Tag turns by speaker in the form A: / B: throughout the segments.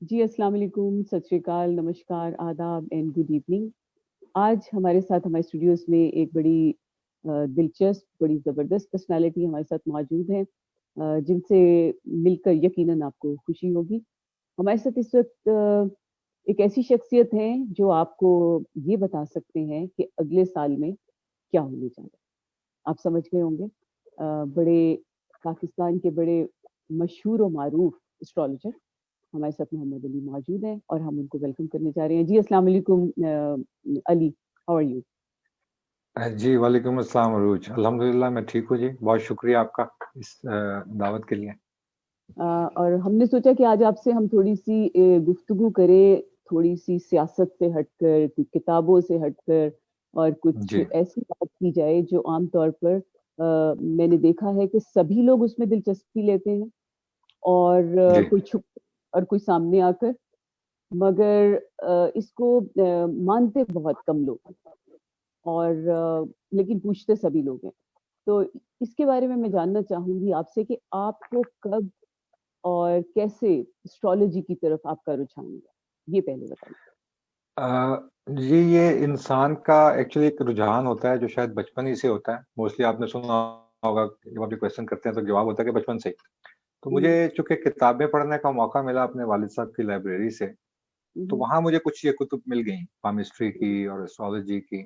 A: जी, अस्सलाम वालेकुम, सत श्री अकाल, नमस्कार, आदाब एंड गुड इवनिंग। आज हमारे साथ हमारे स्टूडियोज़ में एक बड़ी दिलचस्प, बड़ी ज़बरदस्त पर्सनैलिटी हमारे साथ मौजूद हैं, जिनसे मिलकर यकीनन आपको खुशी होगी। हमारे साथ इस वक़्त एक ऐसी शख्सियत हैं जो आपको ये बता सकते हैं कि अगले साल में क्या होने जा रहा है। आप समझ गए होंगे। बड़े पाकिस्तान के बड़े मशहूर और मारूफ एस्ट्रोलॉजर हमारे साथ मोहम्मद अली मौजूद हैं और हम उनको वेलकम करने जा रहे हैं। जी, अस्सलाम वालेकुम अली, हाउ आर यू?
B: जी, वालेकुम अस्सलाम अरूज। अल्हम्दुलिल्लाह मैं ठीक हूँ जी। बहुत शुक्रिया आपका इस दावत के लिए।
A: और हमने सोचा कि आज आपसे हम थोड़ी-सी गुफ्तगू करें, थोड़ी-सी सियासत से हटकर, कुछ किताबों से हटकर और कुछ
B: जी,
A: ऐसी बात की जाए जो आम तौर पर मैंने देखा है कि सभी लोग उसमें दिलचस्पी लेते हैं और
B: जी।
A: कोई छुप और कोई सामने आकर, मगर इसको मानते बहुत कम लोग हैं और लेकिन पूछते सभी लोग हैं। तो इसके बारे में मैं जानना चाहूँगी आपसे कि आपको कब और कैसे एस्ट्रोलॉजी की तरफ आपका रुझान हुआ? ये पहले बताइए।
B: जी, ये इंसान का एक्चुअली एक रुझान होता है जो शायद बचपन ही से होता है। मोस्टली आपने सुना होगा जब आप ये क्वेश्चन करते हैं तो जवाब होता है कि बचपन से ही। तो
A: हुँ,
B: मुझे चूँकि किताबें पढ़ने का मौका मिला अपने वालिद साहब की लाइब्रेरी से,
A: हुँ,
B: तो
A: हुँ,
B: वहाँ मुझे कुछ ये कुतुब मिल गईं, पामिस्ट्री की और एस्ट्रोलॉजी की।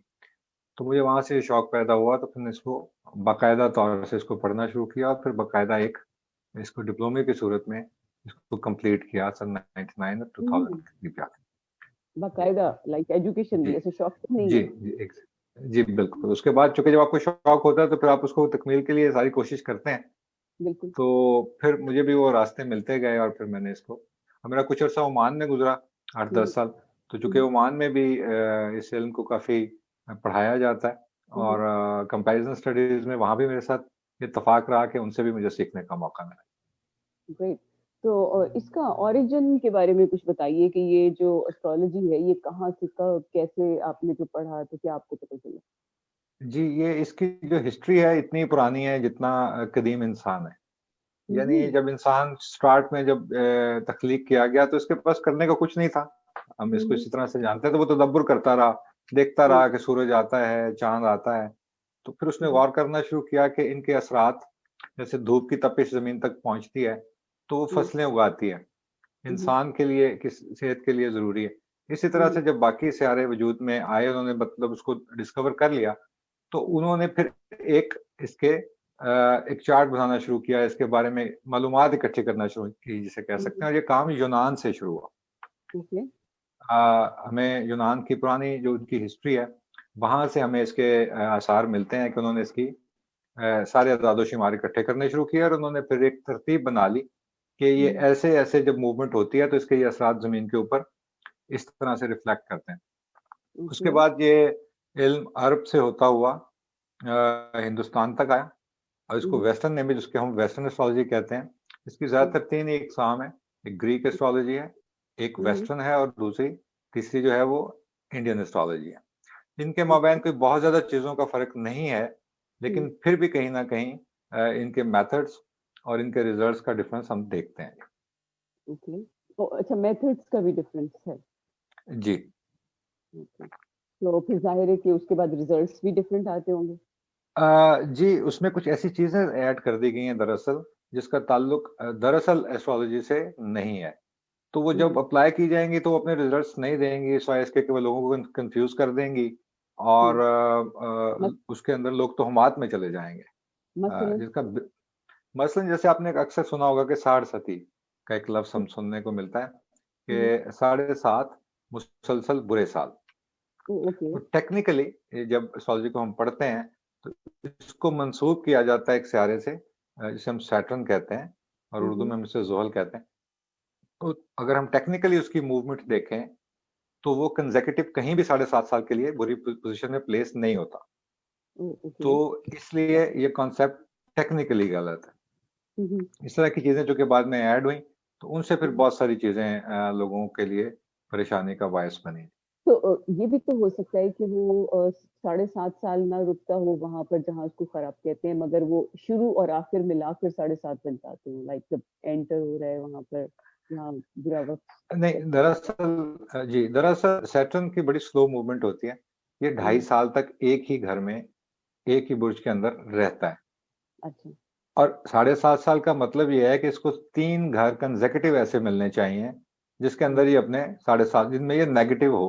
B: तो मुझे वहाँ से शौक पैदा हुआ तो फिर मैंने इसको बाकायदा तौर से इसको पढ़ना शुरू किया और फिर बाकायदा एक इसको डिप्लोमे की सूरत में इसको कंप्लीट किया सन 99 और 2000
A: हुँ।
B: के बीच आके। जी,
A: बाकायदा लाइक एजुकेशन
B: जी,
A: ऐसे शौक तो नहीं
B: जी,
A: है?
B: जी, जी, बिल्कुल। उसके बाद चूँकि जब आपको शौक होता है तो फिर आप उसको तकमील के लिए सारी कोशिश करते हैं।
A: बिल्कुल।
B: तो फिर मुझे भी वो रास्ते मिलते गए और फिर मैंने इसको और मेरा कुछ अर्सा ओमान में गुज़रा,
A: हुँ,
B: 8-10 साल। तो
A: हुँ,
B: चूँकि
A: हुँ,
B: ओमान में भी इस इल्म को काफ़ी पढ़ाया जाता है
A: हुँ, हुँ,
B: और कंपैरिज़न स्टडीज़ में वहाँ भी मेरे साथ इत्तेफ़ाक रहा कि उनसे भी मुझे सीखने का मौका मिला।
A: ग्रेट। तो इसका ओरिजिन के बारे में कुछ बताइए कि ये जो एस्ट्रोलॉजी है, ये कहाँ से कब कैसे आपने जो पढ़ा तो क्या आपको पता चला?
B: जी, ये इसकी जो हिस्ट्री है इतनी पुरानी है जितना कदीम इंसान है।
A: हुँ,
B: यानी
A: हुँ,
B: जब इंसान स्टार्ट में जब तख्लीक किया गया तो इसके पास करने का कुछ नहीं था। हम
A: हुँ,
B: इसको
A: हुँ,
B: इसी तरह से जानते हैं तो वो तदब्बर करता रहा, देखता
A: हुँ,
B: रहा कि सूरज आता है, चाँद आता है। तो फिर उसने
A: हुँ,
B: गौर करना शुरू किया कि इनके असरात जैसे धूप की तपिश ज़मीन तक पहुँचती है, तो वो
A: हुँ,
B: फसलें उगाती है।
A: हुँ, हुँ,
B: इंसान के लिए किस सेहत के लिए ज़रूरी है। इसी तरह
A: हुँ,
B: से जब बाकी सियारे वजूद में आए, उन्होंने मतलब उसको डिस्कवर कर लिया, तो
A: हुँ,
B: उन्होंने फिर एक इसके एक चार्ट बनाना शुरू किया, इसके बारे में मालूमात इकट्ठी करना शुरू की जिसे कह
A: हुँ,
B: सकते
A: हुँ,
B: हैं और ये काम यूनान से शुरू हुआ।
A: ओके।
B: हमें यूनान की पुरानी जो उनकी हिस्ट्री है, वहाँ से हमें इसके आसार मिलते हैं कि उन्होंने इसकी सारे अदाद-ओ-शुमार इकट्ठे करने शुरू किए और उन्होंने फिर एक तरतीब बना ली कि ये
A: हुँ,
B: ऐसे-ऐसे जब मूवमेंट होती है, तो इसके ये असरात ज़मीन के ऊपर इस तरह से रिफ्लेक्ट करते हैं। उसके
A: ओके।
B: बाद ये इल्म अरब से होता हुआ हिंदुस्तान तक आया और
A: हुँ,
B: इसको
A: हुँ,
B: वेस्टर्न में भी जिसके हम वेस्टर्न एस्ट्रोलॉजी कहते हैं। इसकी
A: हुँ,
B: ज़्यादातर 3 ही इकसाम है। एक ग्रीक एस्ट्रोलॉजी है, एक
A: हुँ, हुँ,
B: वेस्टर्न है और दूसरी तीसरी जो है वो इंडियन एस्ट्रोलॉजी है। इनके माबैन
A: ओके।
B: कोई बहुत ज़्यादा चीज़ों का फ़र्क नहीं है,
A: हुँ,
B: लेकिन फिर भी कहीं न कहीं इनके मेथड्स और इनके रिज़ल्ट्स का डिफ़रेंस हम देखते हैं।
A: ओके। अच्छा मेथड्स का भी डिफरेंस है।
B: जी।
A: ओके। तो फिर ज़ाहिर है कि उसके बाद रिज़ल्ट्स भी डिफरेंट आते होंगे?
B: जी, उसमें कुछ ऐसी चीज़ें ऐड कर दी गई हैं दरअसल, जिसका ताल्लुक दरअसल एस्ट्रोलॉजी से नहीं है। तो वो
A: हुँ,
B: जब
A: हुँ,
B: अप्लाई की जाएँगी तो वो अपने रिज़ल्ट्स नहीं देंगी, सिवाय इसके कि वो लोगों को कन्फ्यूज़ कर देंगी और
A: हुँ। मस
B: उसके अंदर लोग तोहमात में चले जाएँगे।
A: मसलन?
B: जिसका ब मसलन जैसे आपने अक्सर सुना होगा कि साड़-सती का एक लफ्ज़
A: हुँ,
B: हम सुनने को मिलता है
A: हुँ,
B: कि साढ़े 7 मुसलसल बुरे साल।
A: ओके।
B: तो टेक्निकली ये जब एस्ट्रोलॉजी को हम पढ़ते हैं, तो इसको मंसूब किया जाता है एक सितारे से जिसे हम सैटर्न कहते हैं और
A: हुँ,
B: उर्दू
A: हुँ,
B: में हम इसे ज़ुहल कहते हैं। तो अगर हम टेक्निकली उसकी मूवमेंट देखें, तो वो कंसेक्यूटिव कहीं भी साढ़े 7 साल के लिए बुरी पोज़ीशन में प्लेस नहीं होता।
A: ओके।
B: तो इसलिए ये कॉन्सेप्ट टेक्निकली गलत है।
A: हुँ, हुँ,
B: इस तरह की चीज़ें जो कि बाद में ऐड हुई, तो उनसे फिर
A: हुँ।
B: बहुत सारी चीज़ें लोगों के लिए परेशानी का बायस बनी।
A: तो ये भी तो हो सकता है कि वो साढ़े 7 साल ना रुकता हो वहाँ पर जहाँ उसको खराब कहते हैं, मगर वो शुरू और आखिर मिलाकर साढ़े 7 बन जाते हो, लाइक जब एंटर हो रहा है वहाँ पर। या बुरा वक्त?
B: नहीं, दरअसल सैटर्न की बड़ी स्लो मूवमेंट होती है। ये 2.5 साल तक एक ही घर में, एक ही बुर्ज के अंदर रहता है।
A: अच्छा।
B: और 7.5 साल का मतलब ये है कि इसको 3 घर कंसेक्यूटिव ऐसे मिलने चाहिए जिसके अंदर ये अपने 7.5 जिनमें ये नेगेटिव हो।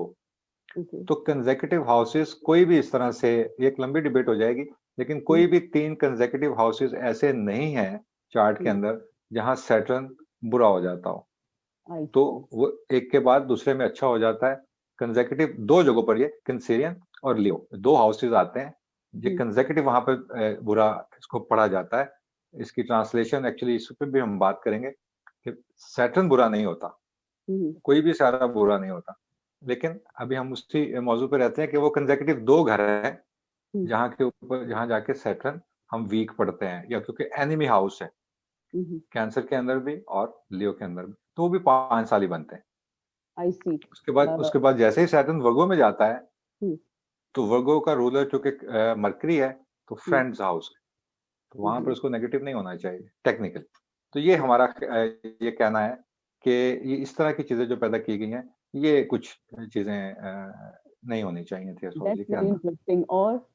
A: ओके।
B: तो कंसेक्यूटिव हाउसेस कोई भी इस तरह से, एक लंबी डिबेट हो जाएगी, लेकिन कोई भी 3 कंसेक्यूटिव हाउसेस ऐसे नहीं है चार्ट के अंदर जहां सैटर्न बुरा हो जाता हो।
A: आई
B: तो
A: सी।
B: वो एक के बाद दूसरे में अच्छा हो जाता है। कंसेक्यूटिव 2 जगहों पर, ये कैंसेरियन और लियो, 2 हाउसेस आते हैं ये कंसेक्यूटिव, वहां पे बुरा इसको पढ़ा जाता है। इसकी ट्रांसलेशन एक्चुअली इस पर भी हम बात करेंगे कि सैटर्न बुरा नहीं होता, कोई भी सारा बुरा नहीं होता, लेकिन अभी हम उसी मौजू पे रहते हैं कि वो कंसेक्यूटिव 2 घर हैं जहां के ऊपर, जहां जाके सैटर्न हम वीक पढ़ते हैं, या क्योंकि एनिमी हाउस है कैंसर के अंदर भी और लियो के अंदर भी, तो वो भी 5 साल ही बनते हैं।
A: आई सी।
B: उसके बाद जैसे ही सैटर्न वर्गो में जाता है, तो वर्गो का रूलर चूंकि मरकरी है, तो फ्रेंड्स हाउस है, तो वहां पर उसको नेगेटिव नहीं होना चाहिए टेक्निकली। तो ये हमारा ये कहना है कि ये इस तरह की चीजें जो पैदा की गई हैं, ये कुछ चीजें नहीं होनी चाहिए थी एस्ट्रोलॉजी
A: दैट्स
B: के
A: वेरी
B: अंदर।
A: इंटरेस्टिंग। और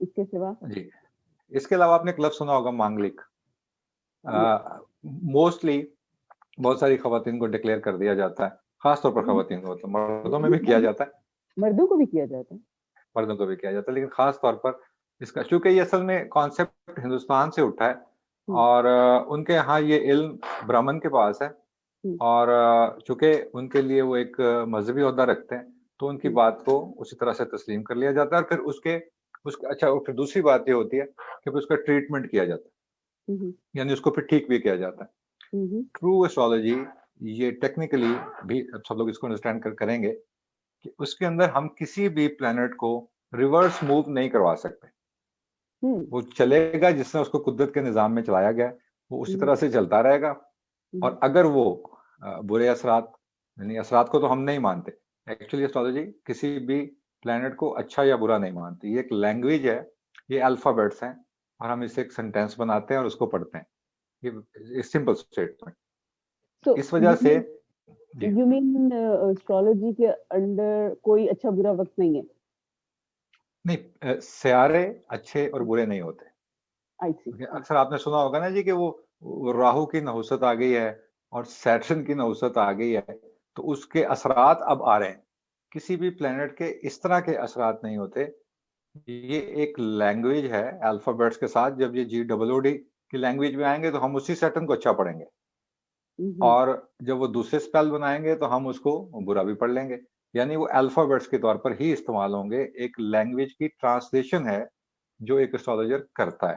A: इसके सिवा?
B: जी, इसके अलावा आपने क्लब सुना होगा मांगलिक। मोस्टली बहुत सारी खवातीन को डिक्लेयर कर दिया जाता है, खासतौर पर खवातीन को, मतलब मर्दों में भी किया जाता है,
A: मर्दों को भी किया जाता है?
B: मर्दों को भी किया जाता है, लेकिन खास तौर पर इसका, चूंकि ये असल में कॉन्सेप्ट हिंदुस्तान से उठा है, और उनके यहाँ ये इल्म ब्राह्मण के पास है, और चूंकि उनके लिए वो एक मजहबी ओहदा रखते हैं, तो उनकी बात को उसी तरह से तस्लीम कर लिया जाता है। और फिर उसका अच्छा, फिर दूसरी बात ये होती है कि फिर उसका ट्रीटमेंट किया जाता है, यानी उसको फिर ठीक भी किया जाता है। ट्रू एस्ट्रोलॉजी, ये टेक्निकली भी अब सब लोग इसको अंडरस्टैंड करेंगे कि उसके अंदर हम किसी भी प्लेनेट को रिवर्स मूव नहीं करवा सकते। वो चलेगा जिस तरह उसको कुदरत के निजाम में चलाया गया है, वो उसी तरह से चलता रहेगा। और अगर वो बुरे असरात, यानी असरात को तो हम नहीं मानते, एक्चुअली एस्ट्रोलॉजी किसी भी प्लेनेट को अच्छा या बुरा नहीं मानती, ये एक लैंग्वेज है, ये अल्फाबेट्स हैं, और हम इससे एक सेंटेंस बनाते हैं और उसको पढ़ते हैं, ये सिंपल स्टेटमेंट।
A: So
B: इस वजह से जी,
A: you mean एस्ट्रोलॉजी के अंडर कोई अच्छा बुरा वक्त नहीं है?
B: नहीं, सियारे अच्छे और बुरे नहीं होते।
A: आई सी।
B: अक्सर आपने सुना होगा ना जी कि वो राहु की नहुसत आ गई है और सैटर्न की नहुसत आ गई है, तो उसके असरात अब आ रहे हैं। किसी भी प्लेनेट के इस तरह के असरात नहीं होते। ये एक लैंग्वेज है अल्फाबेट्स के साथ, जब ये GOOD की लैंग्वेज में आएंगे तो हम उसी सैटर्न को अच्छा पढ़ेंगे, और जब वो दूसरे स्पेल बनाएंगे तो हम उसको बुरा भी पढ़ लेंगे। यानी वो अल्फाबेट्स के तौर पर ही इस्तेमाल होंगे, एक लैंग्वेज की ट्रांसलेशन है जो एक एस्ट्रोलॉजर करता है।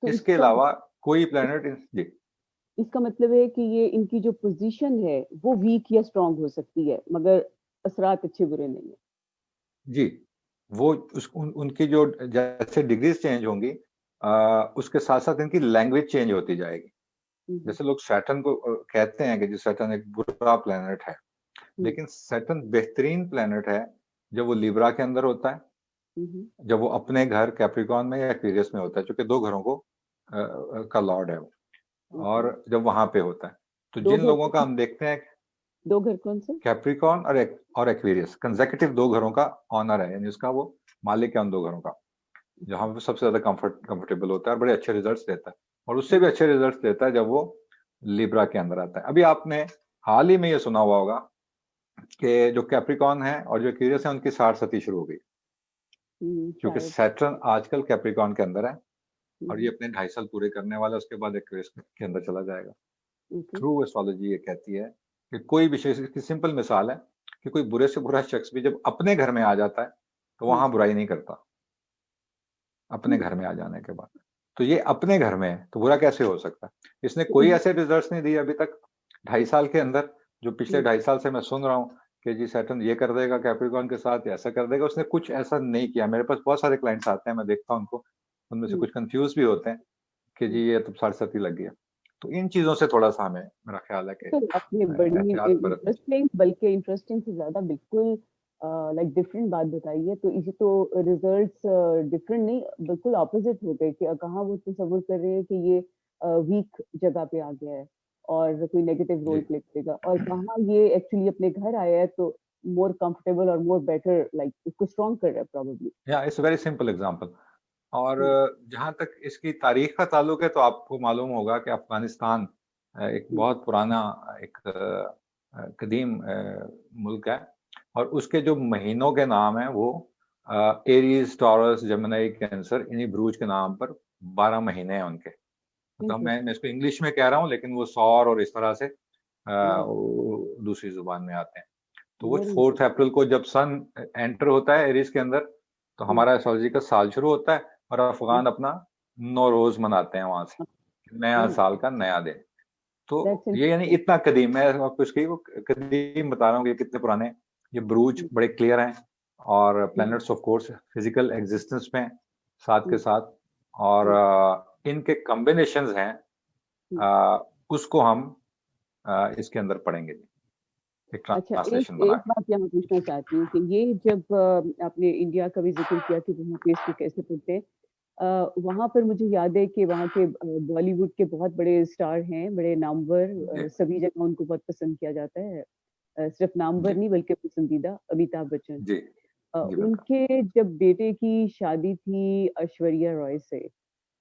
A: तो
B: इसके अलावा कोई प्लेनेट जी,
A: इसका मतलब है कि ये इनकी जो पोजीशन है वो वीक या स्ट्रांग हो सकती है, मगर असरात अच्छे बुरे नहीं है।
B: जी, वो उनकी जो जैसे डिग्रीज चेंज होंगी, उसके साथ साथ इनकी लैंग्वेज चेंज होती जाएगी। जैसे लोग सैटर्न को कहते हैं कि जी सैटर्न एक बुरा प्लेनेट है, लेकिन सैटर्न बेहतरीन प्लेनेट है जब वो लिब्रा के अंदर होता है, जब वो अपने घर कैप्रिकॉर्न में या एक्वेरियस में होता है, क्योंकि 2 घरों को का लॉर्ड है वो, और जब वहां पे होता है, तो जिन लोगों का हम देखते हैं,
A: 2 घर कौन से?
B: कैप्रिकॉर्न और एक्वेरियस कंसेक्यूटिव 2 घरों का ऑनर है, यानी उसका वो मालिक है उन 2 घरों का, जहां वो सबसे ज्यादा कंफर्टेबल होता है और बड़े अच्छे रिजल्ट्स देता है, और उससे भी अच्छे रिजल्ट्स देता है जब वो लिब्रा के अंदर आता है। अभी आपने हाल ही में ये सुना हुआ होगा कि जो कैप्रिकॉर्न है और जो एक्वेरियस है उनकी 60 सदी शुरू हो गई, क्योंकि सैटर्न आजकल कैप्रिकॉर्न के अंदर है और ये अपने 2.5 साल पूरे करने वाला है, उसके बाद एक्वेरियस के अंदर चला जाएगा। ट्रू एस्ट्रोलॉजी ये कहती है कि कोई विशेष, इसकी सिंपल मिसाल है कि कोई बुरे से बुरा शख्स भी जब अपने घर में आ जाता है तो वहां बुराई नहीं करता, अपने घर में आ जाने के बाद। तो ये अपने घर में है तो बुरा कैसे हो सकता है? इसने कोई ऐसे रिजल्ट्स नहीं दिए अभी तक 2.5 साल के अंदर, जो पिछले 2.5 साल से मैं सुन रहा हूँ कि जी सैटर्न ये कर देगा कैप्रिकॉर्न के साथ, ऐसा कर देगा, उसने कुछ ऐसा नहीं किया। मेरे पास बहुत सारे क्लाइंट्स आते हैं, मैं देखता हूँ उनको, उनमें से कुछ कंफ्यूज भी होते हैं कि जी ये तो 60 लग गया। तो इन चीजों से थोड़ा सा हमें, मेरा ख्याल है कि
A: तो आपने बड़ी
B: एहतियात बरतनी चाहिए।
A: इंटरेस्टिंग, बल्कि इंटरेस्टिंग से ज्यादा बिल्कुल लाइक डिफरेंट बात बताई है। तो इसी तो रिजल्ट्स डिफरेंट नहीं, बिल्कुल ऑपोजिट हो गए कि कहाँ वो तसव्वुर कर रहे हैं कि ये वीक जगह पे आ गया है, और कोई नेगेटिव रोल
B: जी
A: प्ले करेगा, और कहाँ ये एक्चुअली अपने घर आया है तो मोर कंफर्टेबल और मोर बेटर, लाइक उसको स्ट्रॉन्ग कर रहा है प्रॉब्लली।
B: या इट्स वेरी सिंपल एग्जांपल। और जहाँ तक इसकी तारीख का ताल्लुक है तो आपको मालूम होगा कि अफगानिस्तान एक बहुत पुराना एक कदीम मुल्क है, और उसके जो महीनों के नाम हैं वो एरीज, टॉरस, जमुनाई, कैंसर, इन्हीं ब्रूज के नाम पर 12 महीने हैं उनके। मतलब मैं इसको इंग्लिश में कह रहा हूँ, लेकिन वो सौर और इस तरह से वो दूसरी जुबान में आते हैं। तो वो 4 अप्रैल को जब सन एंटर होता है एरीज के अंदर, तो हमारा एस्ट्रोलॉजी का साल शुरू होता है, और अफगान अपना नौरोज मनाते हैं वहां से, नया साल का नया दिन। तो ये यानी इतना कदीम, मैं आपको इसकी वो कदीम बता रहा हूँ कि कितने पुराने। ये ब्रूज बड़े क्लियर हैं, और planets of course physical existence में साथ के साथ, और इनके कॉम्बिनेशंस हैं, उसको हम इसके अंदर पढ़ेंगे। एक
A: अच्छा,
B: ट्रांसलेशन
A: एक बात यहाँ पूछना चाहती हूँ कि ये जब आपने इंडिया का भी जिक्र किया कि वहाँ पे इसको कैसे पढ़ते हैं, वहाँ पर मुझे याद है कि वहाँ के बॉलीवुड के बहुत बड़े स्टार हैं, बड़े नामवर, सभी जगह उनको बहुत पसंद किया जाता है, सिर्फ नामवर नहीं बल्कि पसंदीदा, अमिताभ बच्चन।
B: जी जी
A: उनके जब बेटे की शादी थी ऐश्वर्या रॉय से,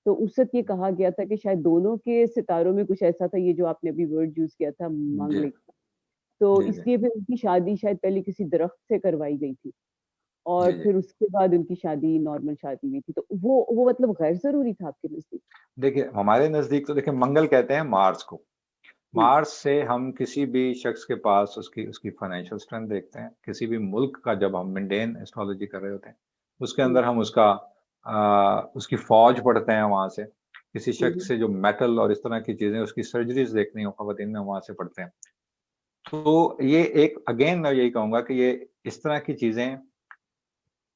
A: तो उस वक्त ये कहा गया था कि शायद दोनों के सितारों में कुछ ऐसा था, ये जो आपने अभी वर्ड यूज किया था,
B: जी
A: मांगलिक। तो
B: जी जी
A: इसलिए फिर उनकी शादी शायद पहले किसी दरख्त से करवाई गई थी, और
B: जी जी।
A: फिर उसके बाद उनकी शादी नॉर्मल शादी हुई थी। तो वो मतलब गैर जरूरी था आपके नजदीक?
B: देखिए हमारे नजदीक तो देखिए मंगल कहते हैं मार्स को। मार्स से हम किसी भी शख्स के पास उसकी उसकी फाइनेंशियल स्ट्रेंथ देखते हैं। किसी भी मुल्क का जब हम मेंटेन एस्ट्रोलॉजी कर रहे होते हैं, उसके अंदर हम उसका उसकी फौज पढ़ते हैं वहां से। किसी शख्स से जो मेटल और इस तरह की चीजें, उसकी सर्जरीज देखनी हो खवातीन में, वहां से पढ़ते हैं। तो ये एक अगेन मैं यही कहूंगा कि ये इस तरह की चीजें,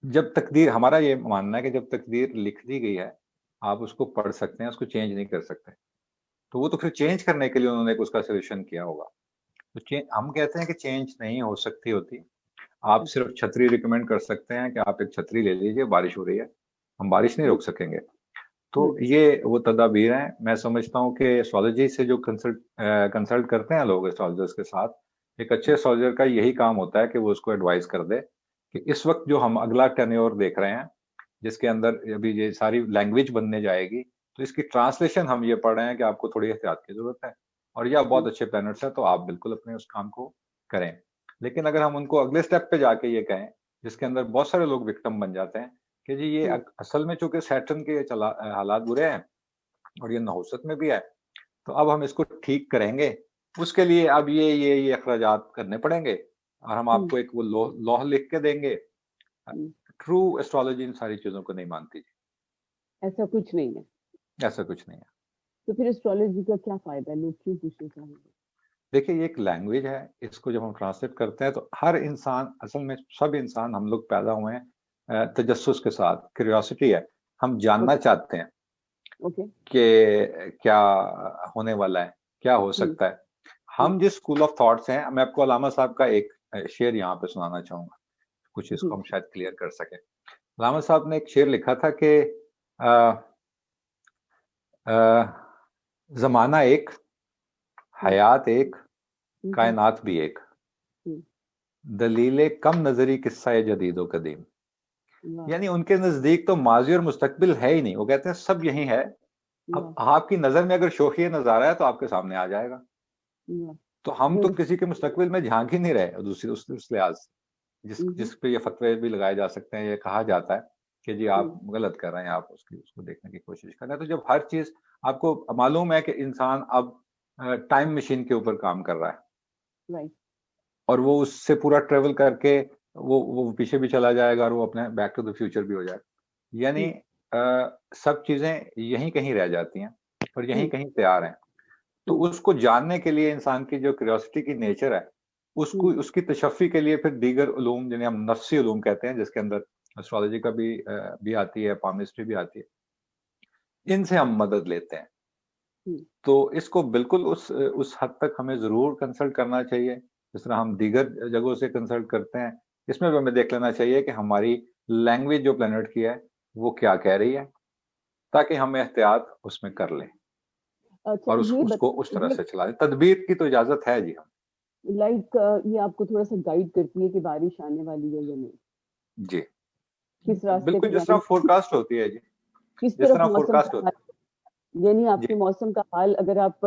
B: जब तकदीर, हमारा ये मानना है कि जब तकदीर लिख दी गई है, आप उसको पढ़ सकते हैं, उसको चेंज नहीं कर सकते। तो वो तो फिर चेंज करने के लिए उन्होंने एक उसका सोल्यूशन किया होगा। तो हम कहते हैं कि चेंज नहीं हो सकती होती। आप सिर्फ छतरी रिकमेंड कर सकते हैं कि आप एक छतरी ले लीजिए, बारिश हो रही है, हम बारिश नहीं रोक सकेंगे। तो ये वो तदाबीर हैं। मैं समझता हूँ कि एस्ट्रोलॉजी से जो कंसल्ट करते हैं लोग एस्ट्रोलॉजर्स के साथ, एक अच्छे एस्ट्रोलॉजर का यही काम होता है कि वो उसको एडवाइस कर दे कि इस वक्त जो हम अगला टेन्योर देख रहे हैं, जिसके अंदर अभी ये सारी लैंग्वेज बनने जाएगी, तो इसकी ट्रांसलेशन हम ये पढ़ रहे हैं कि आपको थोड़ी एहतियात की जरूरत है, और यह बहुत अच्छे प्लैनेट्स हैं, तो आप बिल्कुल अपने उस काम को करें। लेकिन अगर हम उनको अगले स्टेप पे जाके ये कहें, जिसके अंदर बहुत सारे लोग विक्टिम बन जाते हैं कि जी ये असल में चूंकि सैटर्न के हालात बुरे हैं और ये नहुसत में भी है, तो अब हम इसको ठीक करेंगे, उसके लिए अब ये अखराजात करने पड़ेंगे, और हम आपको एक वो लौह लिख के देंगे। ट्रू एस्ट्रोलॉजी इन सारी चीजों को नहीं मानती।
A: ऐसा कुछ नहीं है?
B: ऐसा कुछ नहीं है।
A: तो फिर एस्ट्रोलॉजी का क्या फायदा है, लोग क्यों पूछना चाहेंगे?
B: देखिए ये एक लैंग्वेज है, इसको जब हम ट्रांसलेट करते हैं तो हर इंसान, असल में सब इंसान, हम लोग पैदा हुए हैं तजस्सुस के साथ, क्यूरियोसिटी है, हम जानना चाहते हैं कि क्या होने वाला है, क्या हो सकता है। हम जिस स्कूल ऑफ थॉट्स हैं, मैं आपको अलामा साहब का एक शेर यहाँ पे सुनाना चाहूंगा, कुछ इसको हम शायद क्लियर कर सके। अलामा साहब ने एक शेर लिखा था कि जमाना एक, हयात एक, कायनात भी एक, दलीले कम नजरी किस्सा जदीदो कदीम। यानी उनके नजदीक तो माजी और मुस्तकबिल है ही नहीं, वो कहते हैं सब यही है। अब आपकी नजर में अगर शोखी नजारा है तो आपके सामने आ जाएगा। तो हम तो किसी के मुस्तकबिल में झांक ही नहीं रहे दूसरी उस लिहाज से, जिस पे ये फतवे भी लगाए जा सकते हैं। ये कहा जाता है कि जी आप गलत कर रहे हैं, आप उसको देखने की कोशिश कर रहे हैं। तो जब हर चीज आपको मालूम है कि इंसान अब टाइम मशीन के ऊपर काम कर रहा है, और वो उससे पूरा ट्रेवल करके वो पीछे भी चला जाएगा, और वो अपने बैक टू द फ्यूचर भी हो जाएगा। यानी सब चीजें यहीं कहीं रह जाती हैं और यहीं कहीं तैयार हैं। तो उसको जानने के लिए इंसान की जो क्यूरियोसिटी की नेचर है, उसको उसकी तशफ़ी के लिए फिर दीगर उलूम, जिन्हें हम नफ्सी उलूम कहते हैं, जिसके अंदर एस्ट्रोलॉजी का भी आती है, पामिस्ट्री भी आती है, इनसे हम मदद लेते हैं। तो इसको बिल्कुल उस हद तक हमें जरूर कंसल्ट करना चाहिए जिस तरह हम दीगर जगहों से कंसल्ट करते हैं। इसमें भी हमें देख लेना चाहिए कि हमारी लैंग्वेज जो प्लेनेट की है वो क्या कह रही है, ताकि हम एहतियात उसमें कर लें।
A: अच्छा
B: और
A: ये
B: उसको उस तरह
A: ये
B: से चला दें। तदबीर की तो इजाजत है जी हम।
A: लाइक ये आपको थोड़ा सा गाइड करती है कि बारिश आने वाली है या नहीं,
B: जी
A: किस रास्ते
B: बिल्कुल,
A: पे
B: जिस
A: जाना
B: तरह
A: है,
B: फोरकास्ट होती है जी,
A: किस
B: जिस
A: तरफ
B: तरह
A: मौसम का
B: फोरकास्ट
A: हाल,
B: होती
A: यानी
B: है जी।
A: आपके मौसम का हाल अगर आप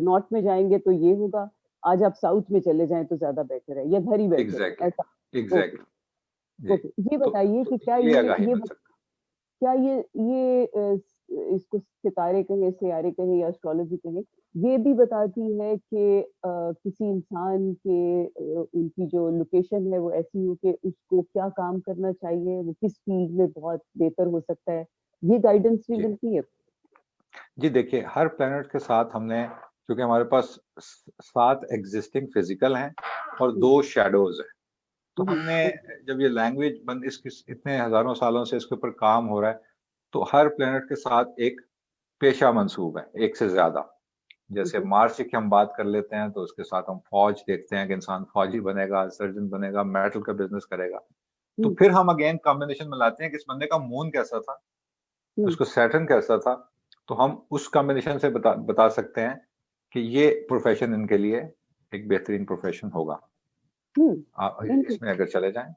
A: नॉर्थ में जाएंगे तो ये होगा, आज आप साउथ में चले जाएं तो ज्यादा बेटर है या घर ही बैठे रहें ऐसा।
B: Exactly
A: okay.
B: एग्जैक्टली जी।
A: ओके, ये
B: तो,
A: बताइए
B: तो
A: कि क्या
B: ये
A: ये
B: आगाही
A: ये
B: मिल सकती
A: क्या ये इसको सितारे कहें, सियारे कहें या एस्ट्रोलॉजी कहें, ये भी बताती है कि किसी इंसान के उनकी जो लोकेशन है वो ऐसी हो कि उसको क्या काम करना चाहिए, वो किस फील्ड में बहुत बेहतर हो सकता है, ये गाइडेंस भी
B: जी।
A: मिलती है।
B: जी देखिए, हर प्लेनेट के साथ हमने, क्योंकि हमारे पास 7 एग्जिस्टिंग फिजिकल हैं और
A: हम्म,
B: 2 शैडोज हैं, तो हमने
A: ओके।
B: जब ये लैंग्वेज बन इसके इतने हजारों सालों से इसके ऊपर काम हो रहा है, तो हर प्लेनेट के साथ एक पेशा मंसूब है, एक से ज्यादा। जैसे
A: ओके।
B: मार्स की हम बात कर लेते हैं, तो उसके साथ हम फौज देखते हैं कि इंसान फौजी बनेगा, सर्जन बनेगा, मेटल का बिजनेस करेगा। तो
A: हम्म,
B: फिर हम अगेन कॉम्बिनेशन में लाते हैं कि इस बंदे का मून कैसा था,
A: हम्म,
B: उसको सैटर्न कैसा था, तो हम उस कॉम्बिनेशन से बता सकते हैं कि ये प्रोफेशन इनके लिए एक बेहतरीन प्रोफेशन होगा। इसमें
A: इंटरेस्टिंग।
B: अगर चले जाएं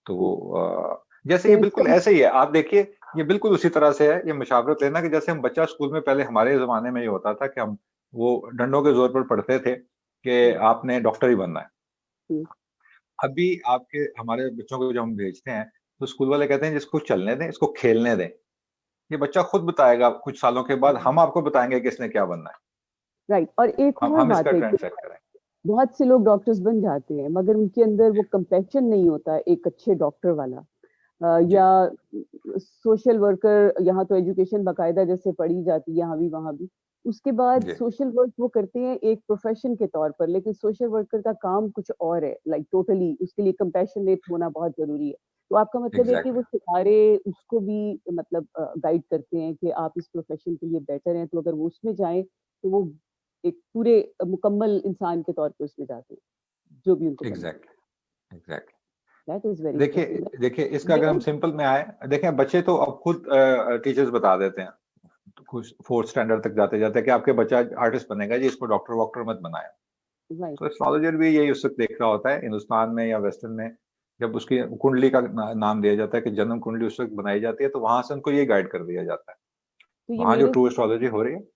B: तो वो जैसे
A: तो
B: ये
A: इसका
B: बिल्कुल ऐसे ही है, आप देखिए, ये बिल्कुल उसी तरह से है, ये मुशावरत लेना कि जैसे हम बच्चा स्कूल में, पहले हमारे जमाने में ये होता था कि हम वो डंडों के जोर पर पढ़ते थे कि आपने डॉक्टर ही बनना है।
A: हम्म,
B: अभी आपके हमारे बच्चों को जब हम भेजते हैं, तो स्कूल वाले कहते हैं जिसको चलने दें, इसको खेलने दें, ये बच्चा खुद बताएगा, कुछ सालों के बाद हम आपको बताएंगे कि इसने क्या बनना है।
A: राइट। और एक और
B: हम इसका
A: बात है
B: ट्रेंड
A: कि
B: सेट करें।
A: बहुत से लोग डॉक्टर्स बन जाते हैं मगर उनके अंदर वो कंपैशन नहीं होता एक अच्छे डॉक्टर वाला।
B: जी
A: या सोशल वर्कर, यहाँ तो एजुकेशन बाकायदा जैसे पढ़ी जाती है यहाँ भी वहाँ भी, उसके बाद
B: जी
A: सोशल वर्क वो करते हैं एक प्रोफेशन के तौर पर, लेकिन सोशल वर्कर का काम कुछ और है, लाइक टोटली उसके लिए कंपैशनेट होना बहुत जरूरी है। तो आपका मतलब है कि वो
B: एग्जैक्टली
A: सितारे उसको भी मतलब गाइड करते हैं कि आप इस प्रोफेशन के लिए बेटर हैं, तो अगर वो उसमें जाएं तो वो एक पूरे मुकम्मल इंसान के तौर पे उसमें जाते हैं जो भी उनको करना है।
B: Exactly exactly
A: that is very
B: देखिए
A: इंटरेस्टिंग।
B: देखिए, इसका अगर हम
A: ये
B: सिंपल में आए, देखें बच्चे तो अब खुद टीचर्स बता देते हैं, तो कुछ 4th स्टैंडर्ड तक जाते जाते कि आपके बच्चा आर्टिस्ट बनेगा जी, इसको डॉक्टर वॉक्टर मत बनाया।
A: राइट।
B: तो एस्ट्रोलॉजर भी यही उस वक्त देख रहा होता है हिंदुस्तान में या वेस्टर्न में, जब उसकी कुंडली का नाम दिया जाता है कि जन्म कुंडली उस वक्त बनाई जाती है, तो वहां से उनको ये गाइड कर दिया जाता है,
A: तो ये
B: वहां जो ट्रू एस्ट्रोलॉजी हो रही है।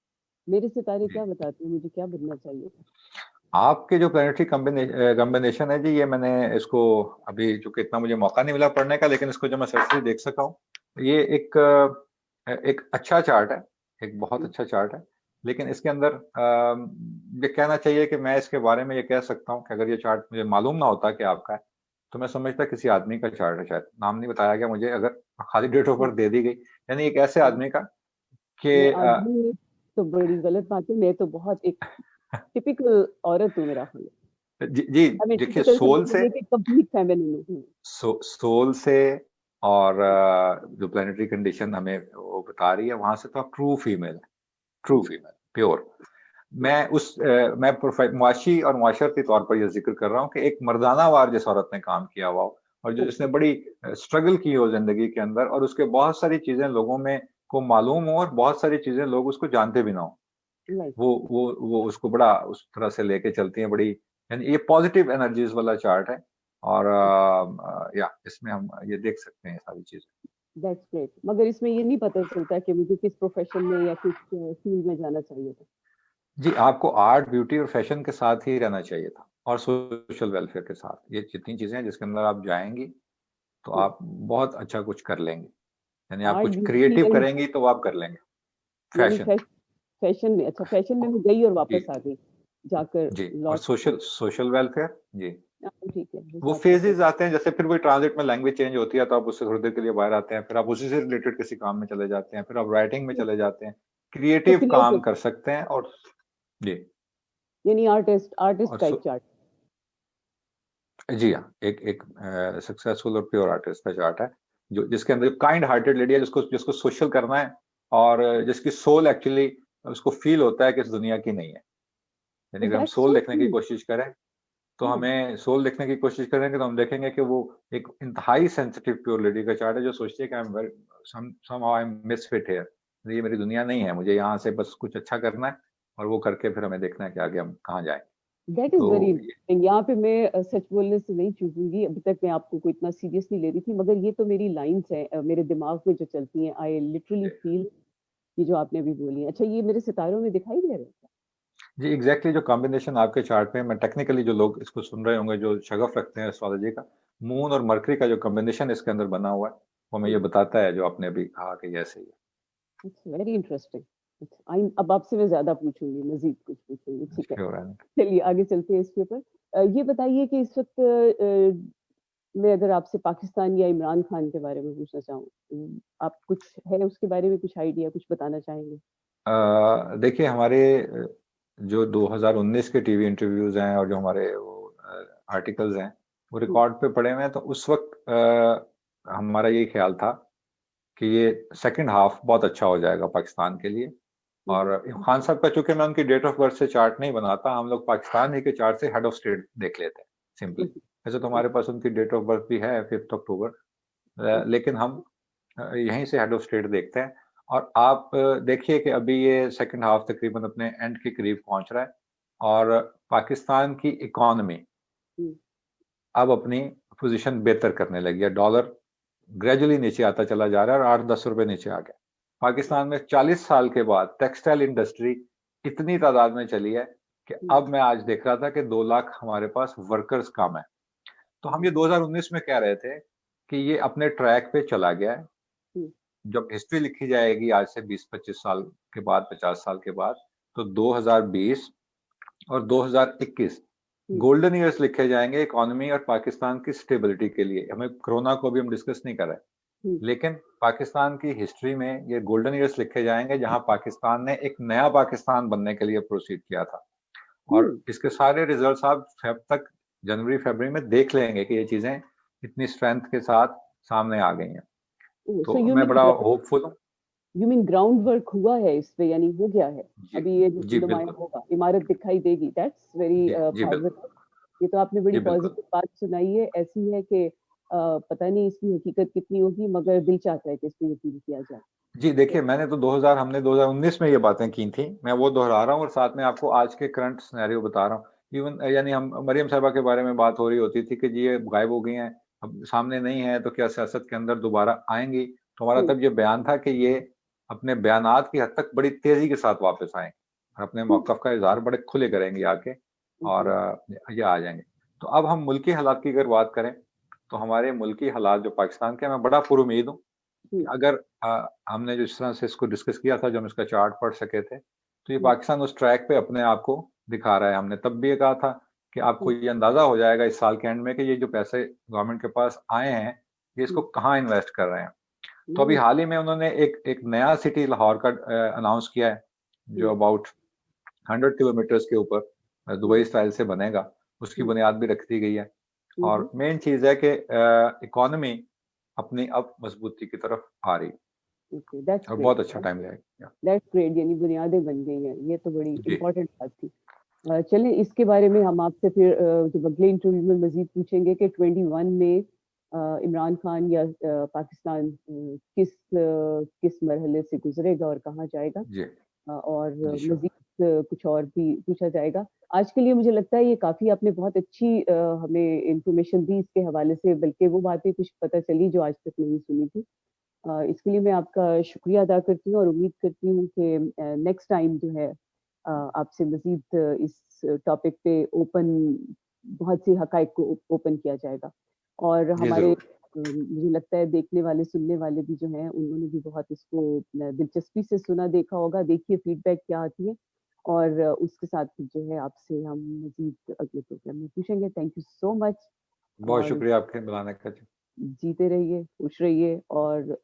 A: मेरे सितारे
B: जी,
A: क्या बताते हैं मुझे क्या बनना चाहिए।
B: आपके जो प्लानिटरी कॉम्बिनेशन है जी, ये मैंने इसको अभी, चूंकि इतना मुझे मौका नहीं मिला पढ़ने का, लेकिन इसको जो मैं सर्च देख सका हूँ, ये एक अच्छा चार्ट है, एक बहुत अच्छा चार्ट है। लेकिन इसके अंदर ये कहना चाहिए कि मैं इसके बारे में ये कह सकता हूँ कि अगर ये चार्ट मुझे मालूम ना होता कि आपका है, तो मैं समझता किसी आदमी का चार्ट है, शायद नाम नहीं बताया गया मुझे, अगर खाली डेट ऑफ बर्थ दे दी गई, यानी एक ऐसे आदमी का कि
A: मैं आदमी में तो बड़ी गलत बात है, मैं तो बहुत एक टिपिकल औरत हूँ मेरा ख्याल है।
B: जी
A: आई मीन
B: देखिए,
A: टिपिकल से मतलब ये कि कंप्लीट फेमिनिन हूँ।
B: सोल से, और जो प्लानिटरी कंडीशन हमें वो बता रही है वहां से, तो आप ट्रू फीमेल है, ट्रू फीमेल प्योर। मैं मुआशी और मुआशरती तौर पर यह जिक्र कर रहा हूँ कि एक मर्दाना वार जिस औरत ने काम किया हुआ हो, और जिसने
A: ओके।
B: बड़ी स्ट्रगल की हो जिंदगी के अंदर, और उसके बहुत सारी चीजें लोगों में को मालूम हो, और बहुत सारी चीजें लोग उसको जानते भी ना हो,
A: राइट।
B: वो उसको बड़ा उस तरह से लेके चलती हैं, बड़ी, यानी ये पॉजिटिव एनर्जीज वाला चार्ट है। और या इसमें हम ये देख सकते हैं सारी चीजें।
A: That's great. मगर इसमें ये नहीं पता चलता कि मुझे किस प्रोफेशन में या किस फील्ड में जाना चाहिए था।
B: जी, आपको आर्ट, ब्यूटी और फैशन के साथ ही रहना चाहिए था, और सोशल वेलफेयर के साथ, ये जितनी चीजें हैं जिसके अंदर आप जाएंगी, तो आप बहुत अच्छा कुछ कर लेंगे, यानी आप
A: आर्ट
B: कुछ
A: ब्यूटी
B: क्रिएटिव
A: एंड
B: करेंगी तो आप कर लेंगे।
A: यानी
B: फैशन,
A: फैशन में, अच्छा फैशन में मैं गई और
B: जी
A: वापस आ गई जाकर
B: जी, और
A: लौट।
B: सोशल सोशल वेलफेयर जी।
A: ठीक है,
B: वो
A: हिसाब का
B: फेजेस आते हैं, जैसे फिर वही ट्रांजिट में लैंग्वेज चेंज होती है, तो आप उससे थोड़ी देर के लिए बाहर आते हैं, फिर आप उसी से रिलेटेड किसी काम में चले जाते हैं, फिर आप राइटिंग में चले जाते हैं,
A: तो
B: क्रिएटिव काम
A: फिलोसफी
B: कर सकते हैं। और जी,
A: यानी आर्टिस्ट, आर्टिस्ट
B: और
A: का एक चार्ट।
B: जी हाँ, एक एक सक्सेसफुल और प्योर आर्टिस्ट का चार्ट है, जो जिसके अंदर काइंड हार्टेड लेडी है, जिसको जिसको सोशल करना है, और जिसकी सोल एक्चुअली उसको फील होता है कि इस दुनिया की नहीं है। यानी अगर हम
A: दैट्स
B: सोल
A: सो
B: देखने की
A: ट्रू।
B: कोशिश करें, तो हमें सोल देखने की कोशिश करेंगे, तो हम देखेंगे कि वो एक इंतहाई सेंसिटिव प्योर लेडी का चार्ट है, जो सोचती है कि somehow I'm misfit here, ये मेरी दुनिया नहीं है, मुझे यहाँ से बस कुछ अच्छा करना है, और वो करके फिर हमें देखना है कि आगे हम कहाँ जाएं।
A: दैट इज
B: तो
A: वेरी इंटरेस्टिंग। यहाँ पे मैं सच बोलने से नहीं चूकूंगी, अभी तक मैं आपको कोई इतना सीरियसली ले रही थी, मगर ये तो मेरी लाइंस है, मेरे दिमाग में जो चलती हैं। आई लिटरली फील ये जो आपने अभी बोली है। अच्छा, ये मेरे सितारों में दिखाई दे रहा है?
B: जी एग्जैक्टली जो कॉम्बिनेशन आपके चार्ट में, मैं टेक्निकली जो लोग इसको सुन रहे होंगे जो शगफ रखते हैं एस्ट्रोलॉजी का, मून और मरकरी का जो कॉम्बिनेशन इसके अंदर बना हुआ है वो हमें ये बताता है जो आपने अभी कहा कि ये ऐसे ही है।
A: It's very interesting. आई अब आपसे मैं ज्यादा पूछूंगी, मजीद कुछ पूछूंगी, ठीक है?
B: श्योर है।
A: चलिए आगे चलते हैं इसके ऊपर। ये बताइए कि इस वक्त मैं अगर आपसे पाकिस्तान या इमरान खान के बारे में पूछना चाहूँ, आप कुछ है उसके बारे में कुछ आइडिया, कुछ बताना चाहेंगे?
B: देखिए हमारे जो 2019 के टीवी इंटरव्यूज हैं और जो हमारे वो आर्टिकल्स हैं वो रिकॉर्ड पे पड़े हुए हैं, तो उस वक्त हमारा यही ख्याल था कि ये सेकंड हाफ बहुत अच्छा हो जाएगा पाकिस्तान के लिए। और खान साहब का, चूंकि मैं उनकी डेट ऑफ बर्थ से चार्ट नहीं बनाता, हम लोग पाकिस्तान ही के चार्ट से हेड ऑफ स्टेट देख लेते हैं सिंपली। वैसे तो हमारे पास उनकी डेट ऑफ बर्थ भी है 5 अक्टूबर, लेकिन हम यहीं से हेड ऑफ स्टेट देखते हैं। और आप देखिए कि अभी ये सेकंड हाफ तकरीबन अपने एंड के करीब पहुंच रहा है और पाकिस्तान की इकोनॉमी अब अपनी पोजीशन बेहतर करने लगी है। डॉलर ग्रेजुअली नीचे आता चला जा रहा है और 8-10 रुपए नीचे आ गया। पाकिस्तान में 40 साल के बाद टेक्सटाइल इंडस्ट्री इतनी तादाद में चली है कि अब मैं आज देख रहा था कि 2 लाख हमारे पास वर्कर्स कम है। तो हम ये 2019 में कह रहे थे कि ये अपने ट्रैक पे चला गया है। जब हिस्ट्री लिखी जाएगी आज से 20-25 साल के बाद, 50 साल के बाद, तो 2020 और 2021 गोल्डन ईयर्स लिखे जाएंगे इकोनॉमी और पाकिस्तान की स्टेबिलिटी के लिए। हमें कोरोना को भी हम डिस्कस नहीं कर रहे, लेकिन पाकिस्तान की हिस्ट्री में ये गोल्डन ईयर्स लिखे जाएंगे जहां पाकिस्तान ने एक नया पाकिस्तान बनने के लिए प्रोसीड किया था। और इसके सारे रिजल्ट्स आप फेब तक, जनवरी फरवरी में देख लेंगे कि ये चीजें इतनी स्ट्रेंथ के साथ सामने आ गई हैं। तो मैं बड़ा होपफुल हूँ।
A: यू मीन ग्राउंड वर्क हुआ है इस पे, यानी हो गया है? अभी ये जो नुमाया होगा, इमारत दिखाई देगी। That's very positive. ये तो आपने बड़ी पॉजिटिव बात सुनाई है। ऐसी है कि पता नहीं इसकी हकीकत कितनी होगी, मगर दिल चाहता है कि इस पे यकीन किया जाए।
B: जी देखिए, मैंने तो 2019 में ये बातें की थी, मैं वो दोहरा रहा हूँ और साथ में आपको आज के करंट सिनेरियो बता रहा हूँ। इवन यानी हम मरियम साहिबा के बारे में बात हो रही होती थी कि जी ये गायब हो गई हैं, अब सामने नहीं है, तो क्या सियासत के अंदर दोबारा आएंगी? तो हमारा तब ये बयान था कि ये अपने बयानात की हद तक बड़ी तेजी के साथ वापस आएंगे और अपने मौकफ का इजहार बड़े खुले करेंगे आके, और ये आ जाएंगे। तो अब हम मुल्की हालात की अगर बात करें, तो हमारे मुल्की हालात जो पाकिस्तान के, मैं बड़ा पुरुमीद हूँ। अगर हमने जिस तरह से इसको डिस्कस किया था, जो हम इसका चार्ट पढ़ सके थे, तो ये पाकिस्तान उस ट्रैक पे अपने आप को दिखा रहा है। हमने तब भी ये कहा था कि आपको ये अंदाजा हो जाएगा इस साल के एंड में कि ये जो पैसे गवर्नमेंट के पास आए हैं ये इसको कहाँ इन्वेस्ट कर रहे हैं। तो अभी हाल ही में उन्होंने एक नया सिटी लाहौर का अनाउंस किया है, जो अबाउट 100 किलोमीटर के ऊपर दुबई स्टाइल से बनेगा। उसकी बुनियाद भी रख दी गई है और मेन चीज है कि इकोनॉमी अपनी अब मजबूती की तरफ आ रही है और बहुत अच्छा टाइम लगेगा।
A: दैट्स ग्रेट, यानी बुनियादें बन गई हैं। ये तो बड़ी इम्पोर्टेंट बात थी। चलिए इसके बारे में हम आपसे फिर जब अगले इंटरव्यू में मजीद पूछेंगे कि 21 में इमरान खान या पाकिस्तान किस मरहले से गुजरेगा और कहाँ जाएगा, और मजीद कुछ और भी पूछा जाएगा। आज के लिए मुझे लगता है ये काफी, आपने बहुत अच्छी हमें इंफॉर्मेशन दी इसके हवाले से, बल्कि वो बातें कुछ पता चली जो आज तक नहीं सुनी थी। इसके लिए मैं आपका शुक्रिया अदा करती हूँ और उम्मीद करती हूँ कि नेक्स्ट टाइम जो है आपसे मजीद इस टॉपिक पे बहुत सी हकाइक को ओपन किया जाएगा। और हमारे मुझे लगता है देखने वाले सुनने वाले भी जो हैं उन्होंने भी बहुत इसको दिलचस्पी से सुना, देखा होगा। देखिए फीडबैक क्या आती है और उसके साथ जो है आपसे हम मजीद अगले प्रोग्राम में पूछेंगे। Thank you so much.
B: बहुत शुक्रिया आपके बुलाने का।
A: जीते रहिए, खुश रहिए और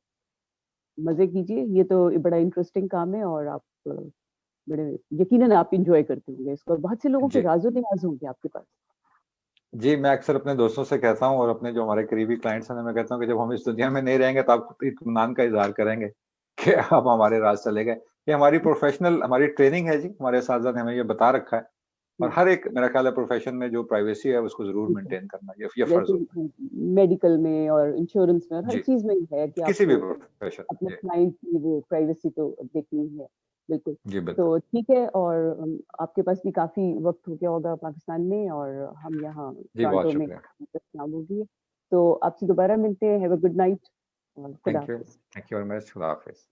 A: मजे कीजिए। ये तो बड़ा इंटरेस्टिंग काम है और आप बड़े यकीनन आप इंजॉय करते होंगे इसको। बहुत से लोगों के राजो निवाज होंगे आपके पास।
B: जी मैं अक्सर अपने दोस्तों से कहता हूँ और अपने जो हमारे करीबी क्लाइंट्स हैं, मैं कहता हूँ कि जब हम इस दुनिया में नहीं रहेंगे तो आप इत्मीनान का इजहार करेंगे कि अब हमारे राज चले गए। ये हमारी प्रोफेशनल हमारी ट्रेनिंग है जी, हमारे साथ हमें ये बता रखा है। और हर एक मेरा ख्याल है प्रोफेशन में जो प्राइवेसी है उसको जरूर मेंटेन करना, ये फर्ज होता है।
A: मेडिकल में और इंश्योरेंस में और हर चीज में है कि
B: किसी भी प्रोफेशन
A: अपने क्लाइंट की वो प्राइवेसी तो देखनी है। बिल्कुल।
B: जी बिल्कुल।
A: तो ठीक है, और आपके पास भी काफ़ी वक़्त हो गया होगा पाकिस्तान में, और हम यहाँ
B: जी बहुत
A: टोरंटो में
B: शुक्रिया।
A: शाम होगी। तो आपसे दोबारा मिलते हैं। Have a good night. खुदा
B: थैंक यू।
A: हाफ़िज़।
B: Thank you very much. खुदा हाफिज।